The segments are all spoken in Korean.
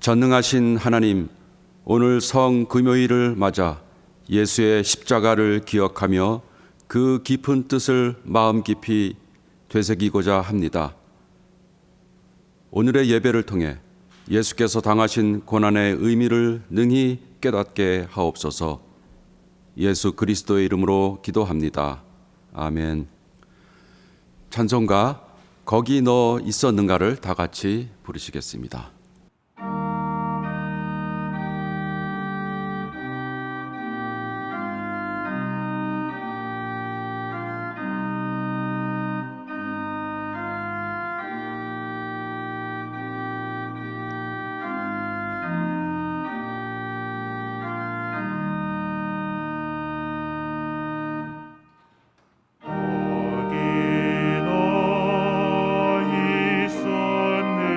전능하신 하나님, 오늘 성금요일을 맞아 예수의 십자가를 기억하며 그 깊은 뜻을 마음 깊이 되새기고자 합니다. 오늘의 예배를 통해 예수께서 당하신 고난의 의미를 능히 깨닫게 하옵소서. 예수 그리스도의 이름으로 기도합니다. 아멘. 찬송가 거기 너 있었는가를 다 같이 부르시겠습니다. 거기 너 있었는가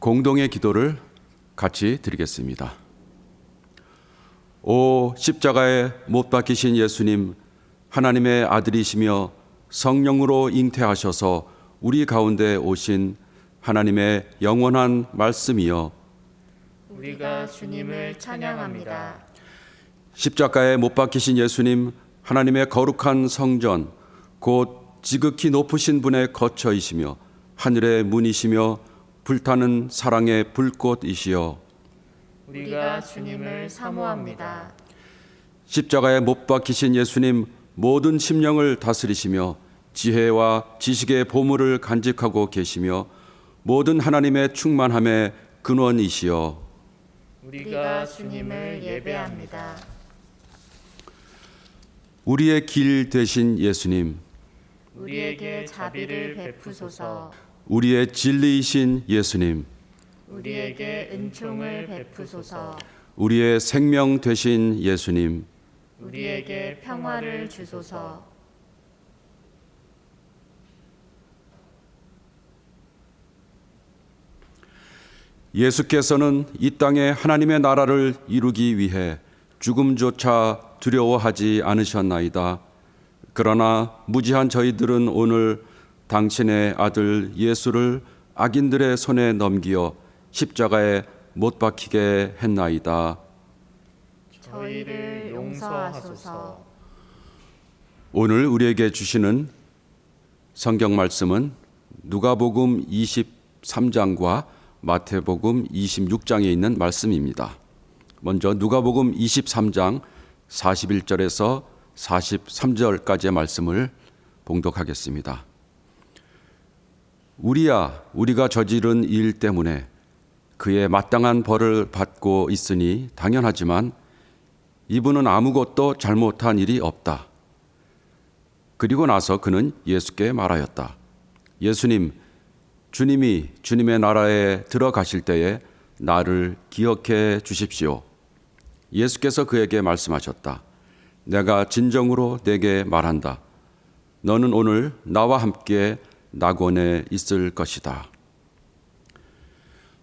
공동의 기도를 같이 드리겠습니다. 오 십자가에 못 박히신 예수님, 하나님의 아들이시며 성령으로 잉태하셔서 우리 가운데 오신 하나님의 영원한 말씀이여, 우리가 주님을 찬양합니다. 십자가에 못 박히신 예수님, 하나님의 거룩한 성전, 곧 지극히 높으신 분의 거처이시며 하늘의 문이시며 불타는 사랑의 불꽃이시여, 우리가 주님을 사모합니다. 십자가에 못 박히신 예수님, 모든 심령을 다스리시며 지혜와 지식의 보물을 간직하고 계시며 모든 하나님의 충만함의 근원이시여, 우리가 주님을 예배합니다. 우리의 길 되신 예수님, 우리에게 자비를 베푸소서. 우리의 진리이신 예수님, 우리에게 은총을 베푸소서. 우리의 생명 되신 예수님, 우리에게 평화를 주소서. 예수께서는 이 땅에 하나님의 나라를 이루기 위해 죽음조차 두려워하지 않으셨나이다. 그러나 무지한 저희들은 오늘 당신의 아들 예수를 악인들의 손에 넘기어 십자가에 못 박히게 했나이다. 저희를 용서하소서. 오늘 우리에게 주시는 성경 말씀은 누가복음 23장과 마태복음 26장에 있는 말씀입니다. 먼저 누가복음 23장 41절에서 43절까지의 말씀을 봉독하겠습니다. 우리야, 우리가 저지른 일 때문에 그의 마땅한 벌을 받고 있으니 당연하지만 이분은 아무것도 잘못한 일이 없다. 그리고 나서 그는 예수께 말하였다. 예수님, 주님이 주님의 나라에 들어가실 때에 나를 기억해 주십시오. 예수께서 그에게 말씀하셨다. 내가 진정으로 내게 말한다. 너는 오늘 나와 함께 낙원에 있을 것이다.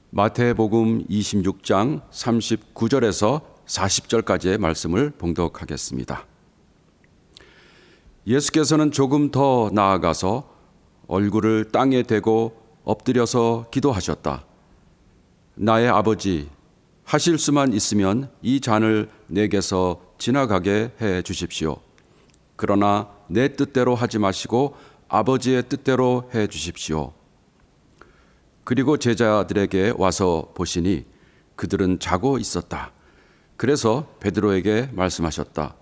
마태복음 26장 39절에서 40절까지의 말씀을 봉독하겠습니다. 예수께서는 조금 더 나아가서 얼굴을 땅에 대고 엎드려서 기도하셨다. 나의 아버지, 하실 수만 있으면 이 잔을 내게서 지나가게 해 주십시오. 그러나 내 뜻대로 하지 마시고 아버지의 뜻대로 해 주십시오. 그리고 제자들에게 와서 보시니 그들은 자고 있었다. 그래서 베드로에게 말씀하셨다.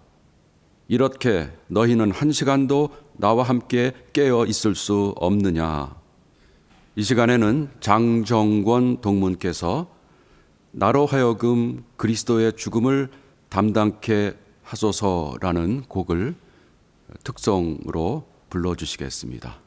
이렇게 너희는 한 시간도 나와 함께 깨어 있을 수 없느냐. 이 시간에는 장정권 동문께서 나로 하여금 그리스도의 죽음을 담당케 하소서라는 곡을 특성으로 불러주시겠습니다.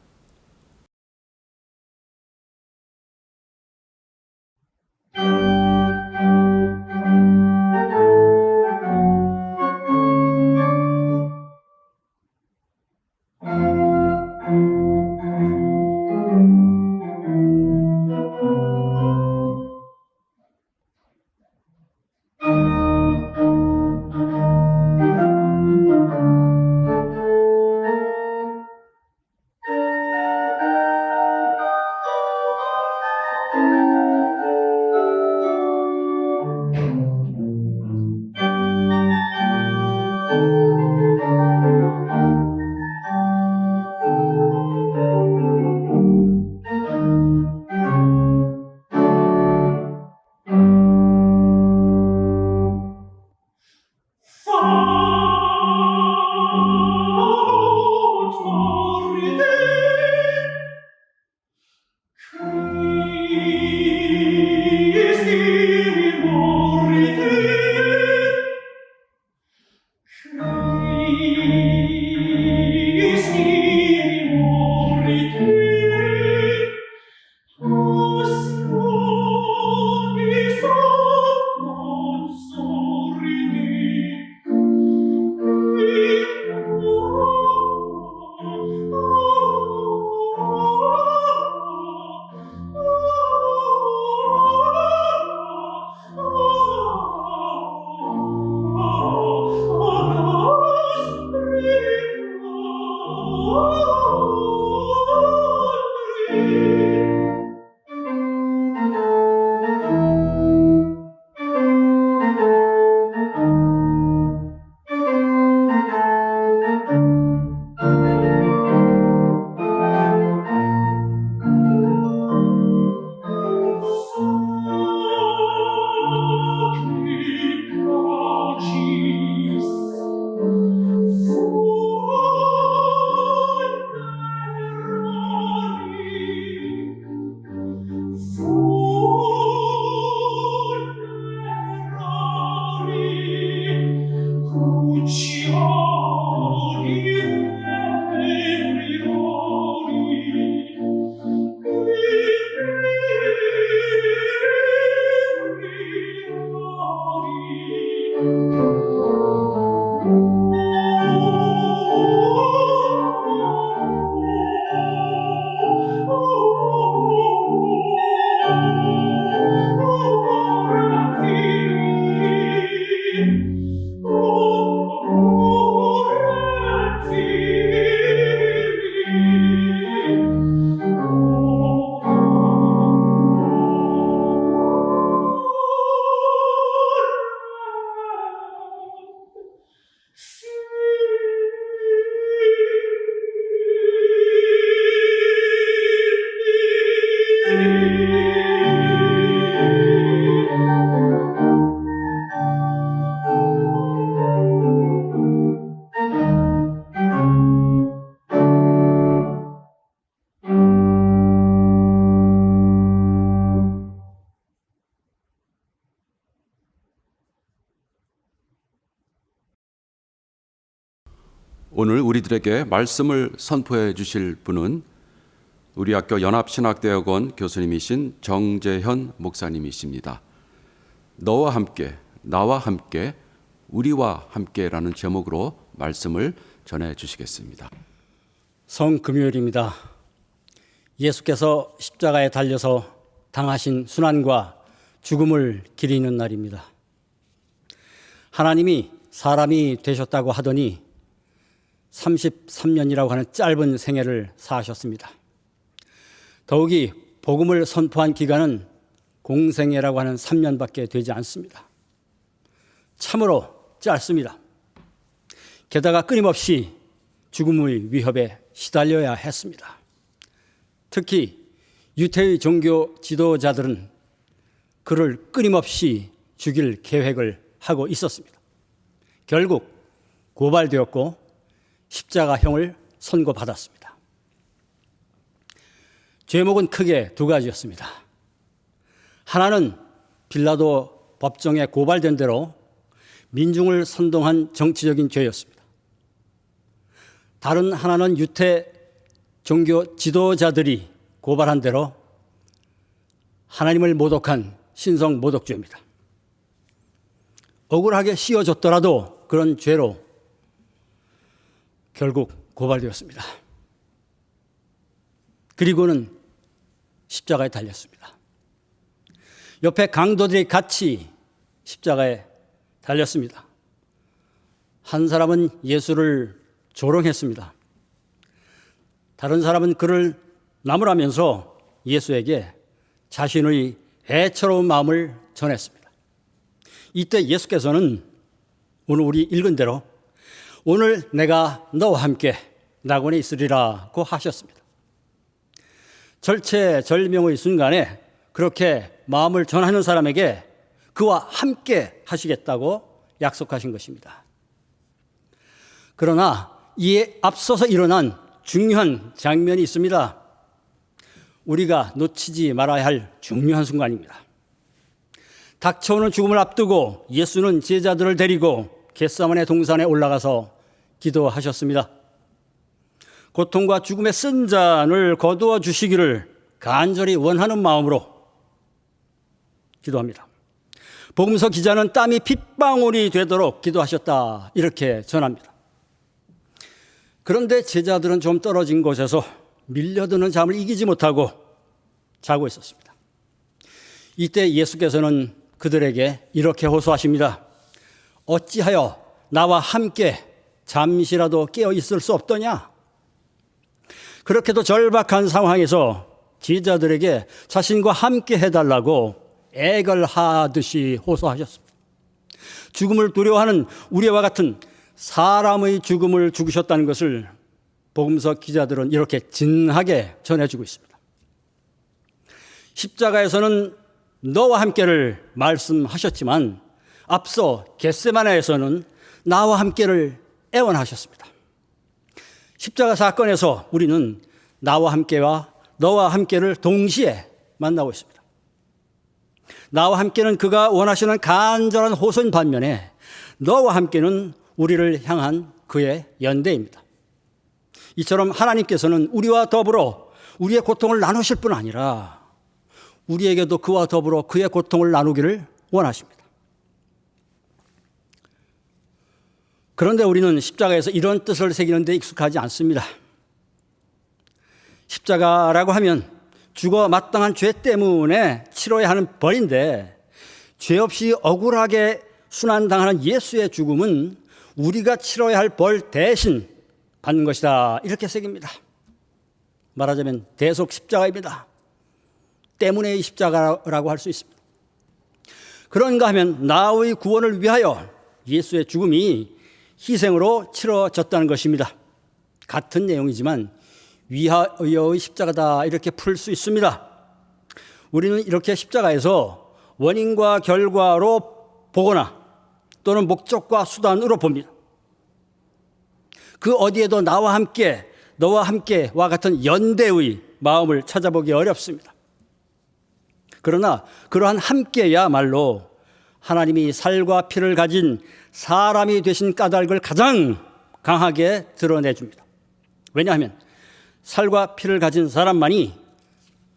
오늘 우리들에게 말씀을 선포해 주실 분은 우리 학교 연합신학대학원 교수님이신 정재현 목사님이십니다. 너와 함께, 나와 함께, 우리와 함께라는 제목으로 말씀을 전해 주시겠습니다. 성금요일입니다. 예수께서 십자가에 달려서 당하신 순환과 죽음을 기리는 날입니다. 하나님이 사람이 되셨다고 하더니 33년이라고 하는 짧은 생애를 사셨습니다. 더욱이 복음을 선포한 기간은 공생애라고 하는 3년밖에 되지 않습니다. 참으로 짧습니다. 게다가 끊임없이 죽음의 위협에 시달려야 했습니다. 특히 유태의 종교 지도자들은 그를 끊임없이 죽일 계획을 하고 있었습니다. 결국 고발되었고 십자가형을 선고받았습니다. 죄목은 크게 두 가지였습니다. 하나는 빌라도 법정에 고발된 대로 민중을 선동한 정치적인 죄였습니다. 다른 하나는 유태 종교 지도자들이 고발한 대로 하나님을 모독한 신성 모독죄입니다. 억울하게 씌워줬더라도 그런 죄로 결국 고발되었습니다. 그리고는 십자가에 달렸습니다. 옆에 강도들이 같이 십자가에 달렸습니다. 한 사람은 예수를 조롱했습니다. 다른 사람은 그를 나무라면서 예수에게 자신의 애처로운 마음을 전했습니다. 이때 예수께서는 오늘 우리 읽은 대로 오늘 내가 너와 함께 낙원에 있으리라고 하셨습니다. 절체절명의 순간에 그렇게 마음을 전하는 사람에게 그와 함께 하시겠다고 약속하신 것입니다. 그러나 이에 앞서서 일어난 중요한 장면이 있습니다. 우리가 놓치지 말아야 할 중요한 순간입니다. 닥쳐오는 죽음을 앞두고 예수는 제자들을 데리고 겟세마네 동산에 올라가서 기도하셨습니다. 고통과 죽음의 쓴 잔을 거두어 주시기를 간절히 원하는 마음으로 기도합니다. 복음서 기자는 땀이 핏방울이 되도록 기도하셨다 이렇게 전합니다. 그런데 제자들은 좀 떨어진 곳에서 밀려드는 잠을 이기지 못하고 자고 있었습니다. 이때 예수께서는 그들에게 이렇게 호소하십니다. 어찌하여 나와 함께 잠시라도 깨어 있을 수 없더냐? 그렇게도 절박한 상황에서 제자들에게 자신과 함께 해달라고 애걸하듯이 호소하셨습니다. 죽음을 두려워하는 우리와 같은 사람의 죽음을 죽으셨다는 것을 복음서 기자들은 이렇게 진하게 전해주고 있습니다. 십자가에서는 너와 함께를 말씀하셨지만 앞서 겟세마네에서는 나와 함께를 애원하셨습니다. 십자가 사건에서 우리는 나와 함께와 너와 함께를 동시에 만나고 있습니다. 나와 함께는 그가 원하시는 간절한 호소인 반면에 너와 함께는 우리를 향한 그의 연대입니다. 이처럼 하나님께서는 우리와 더불어 우리의 고통을 나누실 뿐 아니라 우리에게도 그와 더불어 그의 고통을 나누기를 원하십니다. 그런데 우리는 십자가에서 이런 뜻을 새기는 데 익숙하지 않습니다. 십자가라고 하면 죽어 마땅한 죄 때문에 치러야 하는 벌인데 죄 없이 억울하게 순환당하는 예수의 죽음은 우리가 치러야 할 벌 대신 받는 것이다. 이렇게 새깁니다. 말하자면 대속 십자가입니다. 때문에 이 십자가라고 할 수 있습니다. 그런가 하면 나의 구원을 위하여 예수의 죽음이 희생으로 치러졌다는 것입니다. 같은 내용이지만 위하여의 십자가다 이렇게 풀 수 있습니다. 우리는 이렇게 십자가에서 원인과 결과로 보거나 또는 목적과 수단으로 봅니다. 그 어디에도 나와 함께, 너와 함께와 같은 연대의 마음을 찾아보기 어렵습니다. 그러나 그러한 함께야말로 하나님이 살과 피를 가진 사람이 되신 까닭을 가장 강하게 드러내줍니다. 왜냐하면 살과 피를 가진 사람만이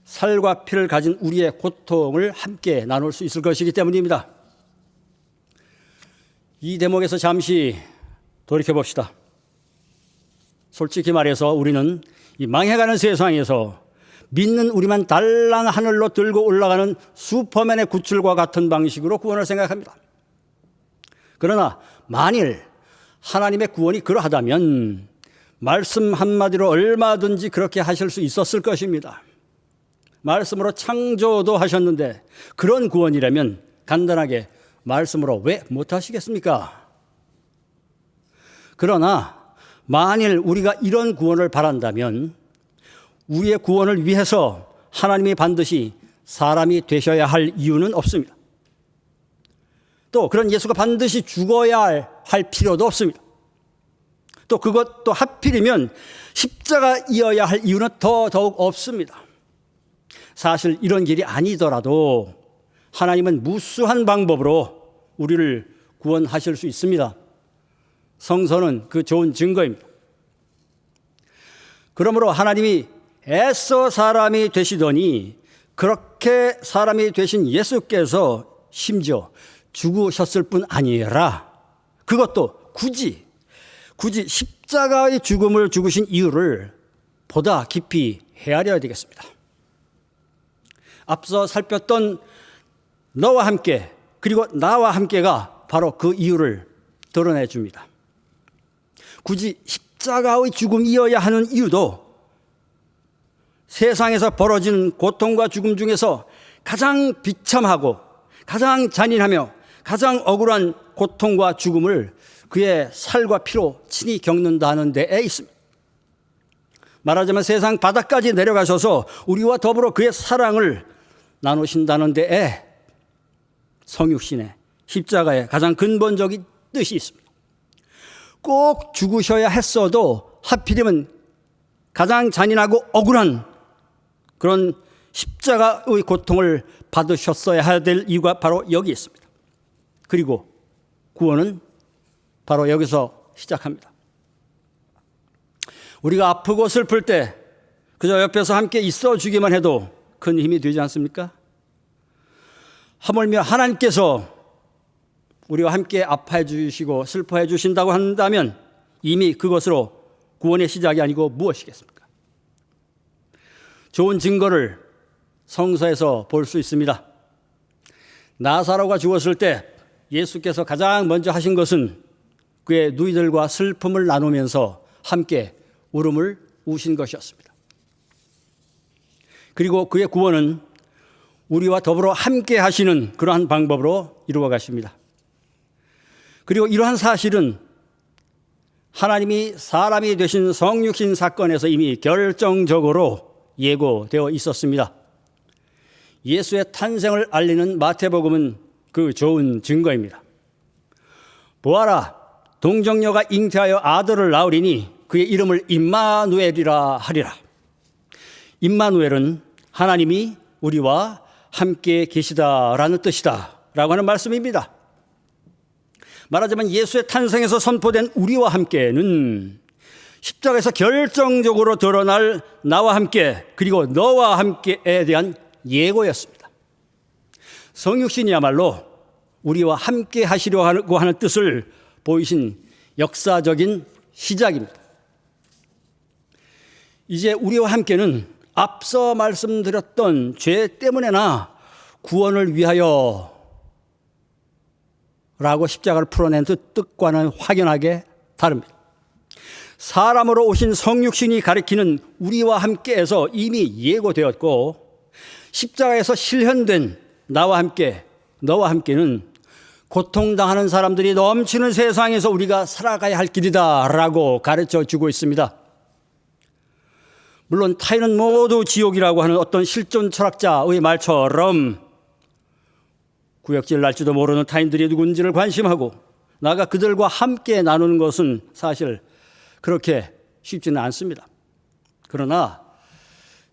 살과 피를 가진 우리의 고통을 함께 나눌 수 있을 것이기 때문입니다. 이 대목에서 잠시 돌이켜봅시다. 솔직히 말해서 우리는 이 망해가는 세상에서 믿는 우리만 달랑 하늘로 들고 올라가는 슈퍼맨의 구출과 같은 방식으로 구원을 생각합니다. 그러나 만일 하나님의 구원이 그러하다면 말씀 한마디로 얼마든지 그렇게 하실 수 있었을 것입니다. 말씀으로 창조도 하셨는데 그런 구원이라면 간단하게 말씀으로 왜 못하시겠습니까? 그러나 만일 우리가 이런 구원을 바란다면 우리의 구원을 위해서 하나님이 반드시 사람이 되셔야 할 이유는 없습니다. 또 그런 예수가 반드시 죽어야 할 필요도 없습니다. 또 그것도 하필이면 십자가이어야 할 이유는 더더욱 없습니다. 사실 이런 길이 아니더라도 하나님은 무수한 방법으로 우리를 구원하실 수 있습니다. 성서는 그 좋은 증거입니다. 그러므로 하나님이 애써 사람이 되시더니 그렇게 사람이 되신 예수께서 심지어 죽으셨을 뿐 아니라 그것도 굳이 십자가의 죽음을 죽으신 이유를 보다 깊이 헤아려야 되겠습니다. 앞서 살폈던 너와 함께 그리고 나와 함께가 바로 그 이유를 드러내 줍니다. 굳이 십자가의 죽음이어야 하는 이유도 세상에서 벌어지는 고통과 죽음 중에서 가장 비참하고 가장 잔인하며 가장 억울한 고통과 죽음을 그의 살과 피로 친히 겪는다는 데에 있습니다. 말하자면 세상 바닥까지 내려가셔서 우리와 더불어 그의 사랑을 나누신다는 데에 성육신의 십자가의 가장 근본적인 뜻이 있습니다. 꼭 죽으셔야 했어도 하필이면 가장 잔인하고 억울한 그런 십자가의 고통을 받으셨어야 될 이유가 바로 여기 있습니다. 그리고 구원은 바로 여기서 시작합니다. 우리가 아프고 슬플 때 그저 옆에서 함께 있어 주기만 해도 큰 힘이 되지 않습니까? 하물며 하나님께서 우리와 함께 아파해 주시고 슬퍼해 주신다고 한다면 이미 그것으로 구원의 시작이 아니고 무엇이겠습니까? 좋은 증거를 성서에서 볼 수 있습니다. 나사로가 죽었을 때 예수께서 가장 먼저 하신 것은 그의 누이들과 슬픔을 나누면서 함께 울음을 우신 것이었습니다. 그리고 그의 구원은 우리와 더불어 함께 하시는 그러한 방법으로 이루어 가십니다. 그리고 이러한 사실은 하나님이 사람이 되신 성육신 사건에서 이미 결정적으로 예고되어 있었습니다. 예수의 탄생을 알리는 마태복음은 그 좋은 증거입니다. 보아라, 동정녀가 잉태하여 아들을 낳으리니 그의 이름을 임마누엘이라 하리라. 임마누엘은 하나님이 우리와 함께 계시다라는 뜻이다 라고 하는 말씀입니다. 말하자면 예수의 탄생에서 선포된 우리와 함께는 십자가에서 결정적으로 드러날 나와 함께 그리고 너와 함께에 대한 예고였습니다. 성육신이야말로 우리와 함께 하시려고 하는 뜻을 보이신 역사적인 시작입니다. 이제 우리와 함께는 앞서 말씀드렸던 죄 때문에나 구원을 위하여 라고 십자가를 풀어낸 뜻과는 확연하게 다릅니다. 사람으로 오신 성육신이 가리키는 우리와 함께에서 이미 예고되었고 십자가에서 실현된 나와 함께, 너와 함께는 고통당하는 사람들이 넘치는 세상에서 우리가 살아가야 할 길이다라고 가르쳐 주고 있습니다. 물론 타인은 모두 지옥이라고 하는 어떤 실존 철학자의 말처럼 구역질 날지도 모르는 타인들이 누군지를 관심하고 나아가 그들과 함께 나누는 것은 사실 그렇게 쉽지는 않습니다. 그러나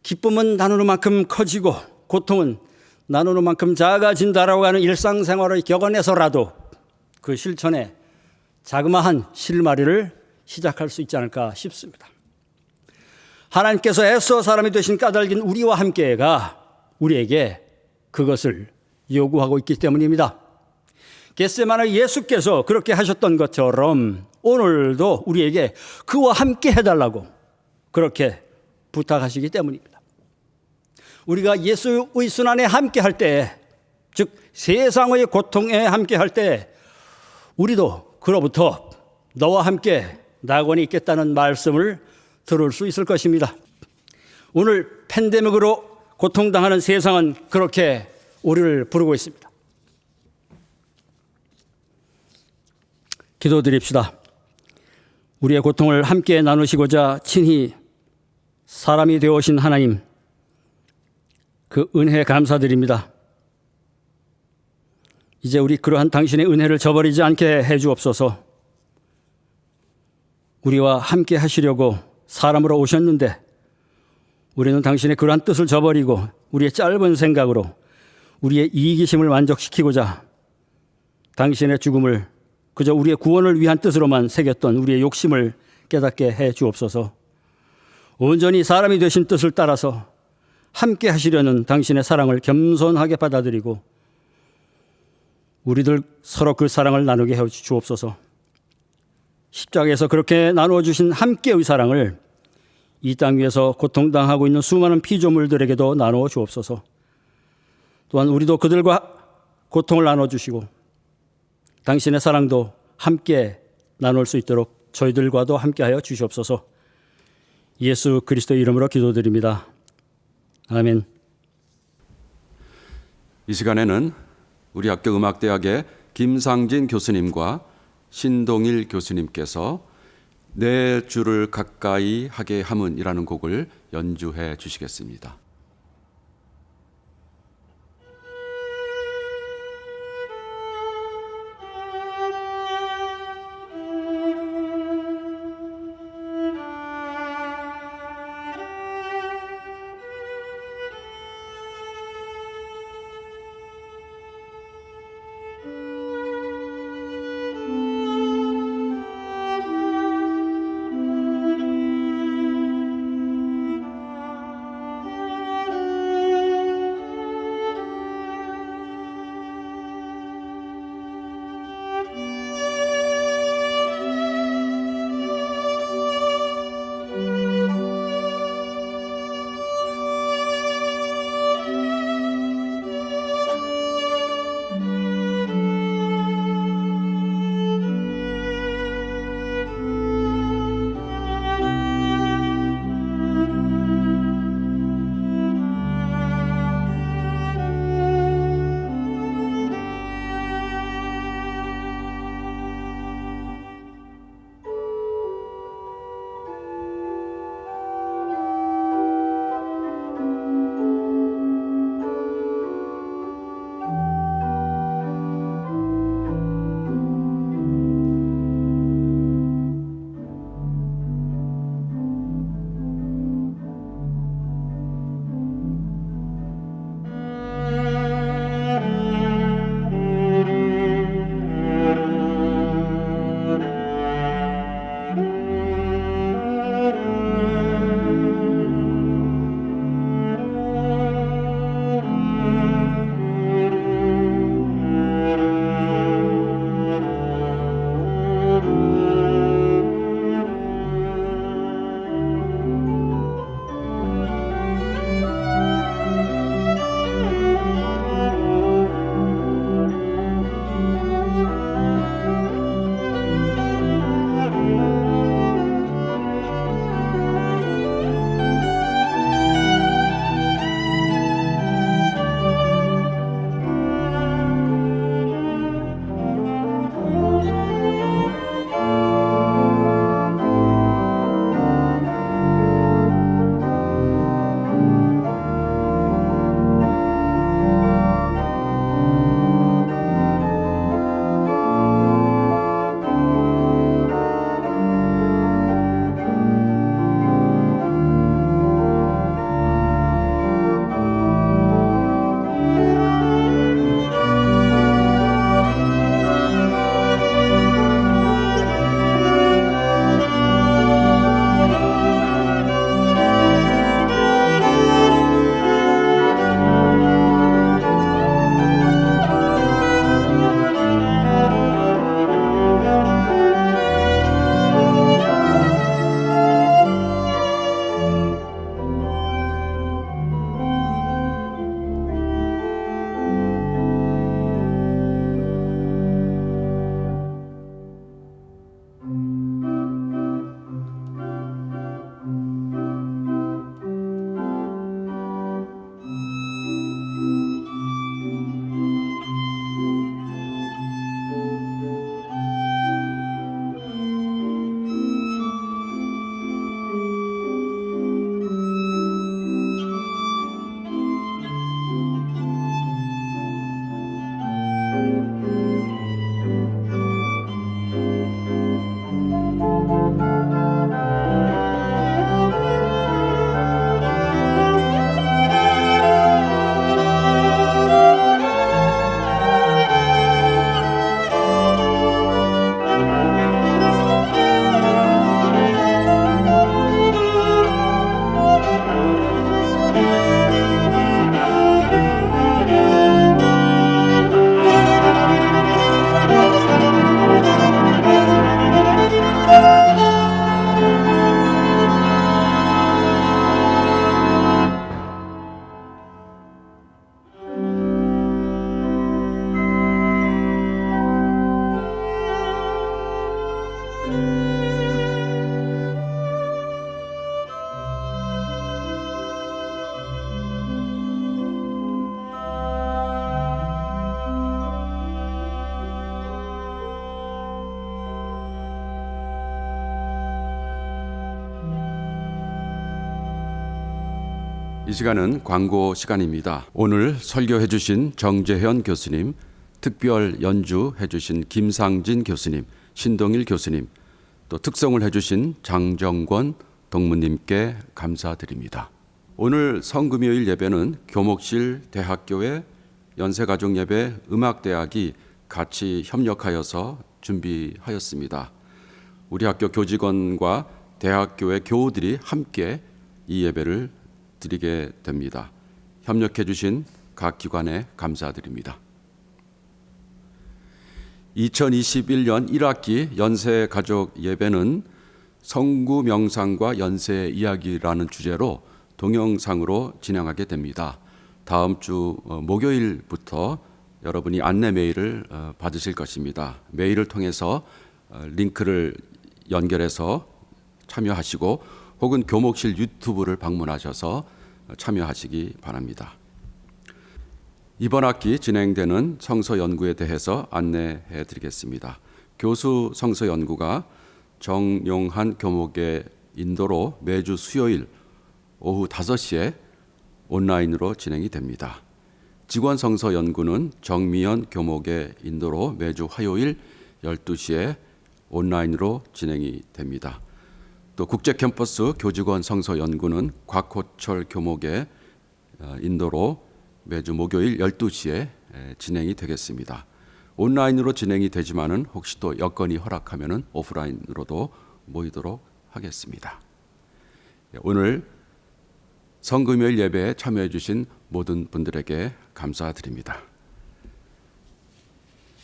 기쁨은 나누는 만큼 커지고 고통은 나누는 만큼 작아진다라고 하는 일상생활의 격언에서라도 그 실천에 자그마한 실마리를 시작할 수 있지 않을까 싶습니다. 하나님께서 애써 사람이 되신 까닭인 우리와 함께가 우리에게 그것을 요구하고 있기 때문입니다. 겟세마네 예수께서 그렇게 하셨던 것처럼 오늘도 우리에게 그와 함께 해달라고 그렇게 부탁하시기 때문입니다. 우리가 예수의 순환에 함께 할 때, 즉 세상의 고통에 함께 할 때 우리도 그로부터 너와 함께 낙원이 있겠다는 말씀을 들을 수 있을 것입니다. 오늘 팬데믹으로 고통당하는 세상은 그렇게 우리를 부르고 있습니다. 기도드립시다. 우리의 고통을 함께 나누시고자 친히 사람이 되어 오신 하나님, 그 은혜에 감사드립니다. 이제 우리 그러한 당신의 은혜를 저버리지 않게 해 주옵소서. 우리와 함께 하시려고 사람으로 오셨는데 우리는 당신의 그러한 뜻을 저버리고 우리의 짧은 생각으로 우리의 이기심을 만족시키고자 당신의 죽음을 그저 우리의 구원을 위한 뜻으로만 새겼던 우리의 욕심을 깨닫게 해 주옵소서. 온전히 사람이 되신 뜻을 따라서 함께 하시려는 당신의 사랑을 겸손하게 받아들이고 우리들 서로 그 사랑을 나누게 해 주옵소서. 십자가에서 그렇게 나누어 주신 함께의 사랑을 이 땅 위에서 고통당하고 있는 수많은 피조물들에게도 나누어 주옵소서. 또한 우리도 그들과 고통을 나눠주시고 당신의 사랑도 함께 나눌 수 있도록 저희들과도 함께하여 주시옵소서. 예수 그리스도의 이름으로 기도드립니다. 아멘. 이 시간에는 우리 학교 음악대학의 김상진 교수님과 신동일 교수님께서 내 주를 가까이 하게 함은이라는 곡을 연주해 주시겠습니다. 이 시간은 광고 시간입니다. 오늘 설교해 주신 정재현 교수님, 특별 연주해 주신 김상진 교수님, 신동일 교수님, 또 특성을 해 주신 장정권 동무님께 감사드립니다. 오늘 성금요일 예배는 교목실 대학교의 연세가족예배 음악대학이 같이 협력하여서 준비하였습니다. 우리 학교 교직원과 대학교의 교우들이 함께 이 예배를 드리게 됩니다. 협력해 주신 각 기관에 감사드립니다. 2021년 1학기 연세가족 예배는 성구 명상과 연세 이야기라는 주제로 동영상으로 진행하게 됩니다. 다음 주 목요일부터 여러분이 안내 메일을 받으실 것입니다. 메일을 통해서 링크를 연결해서 참여하시고 혹은 교목실 유튜브를 방문하셔서 참여하시기 바랍니다. 이번 학기 진행되는 성서 연구에 대해서 안내해 드리겠습니다. 교수 성서 연구가 정용한 교목의 인도로 매주 수요일 오후 5시에 온라인으로 진행이 됩니다. 직원 성서 연구는 정미연 교목의 인도로 매주 화요일 12시에 온라인으로 진행이 됩니다. 또 국제 캠퍼스 교직원 성서 연구는 곽호철 교목의 인도로 매주 목요일 12시에 진행이 되겠습니다. 온라인으로 진행이 되지만은 혹시 또 여건이 허락하면은 오프라인으로도 모이도록 하겠습니다. 오늘 성금요일 예배에 참여해 주신 모든 분들에게 감사드립니다.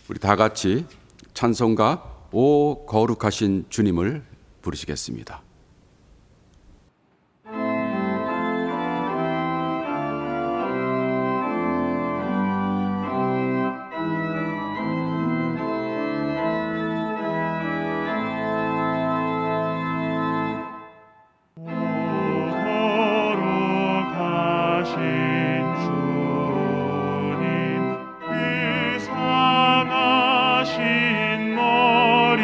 우리 다 같이 찬송가 오 거룩하신 주님을 부르시겠습니다. 이상하신 머리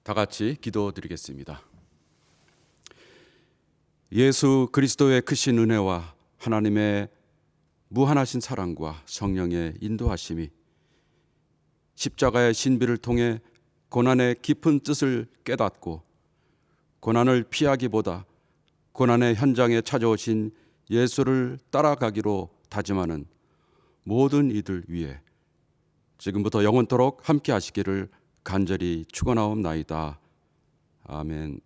다 같이 기도드리겠습니다. 예수 그리스도의 크신 은혜와 하나님의 무한하신 사랑과 성령의 인도하심이 십자가의 신비를 통해 고난의 깊은 뜻을 깨닫고 고난을 피하기보다 고난의 현장에 찾아오신 예수를 따라가기로 다짐하는 모든 이들 위해 지금부터 영원토록 함께 하시기를 간절히 축원하옵나이다. 아멘.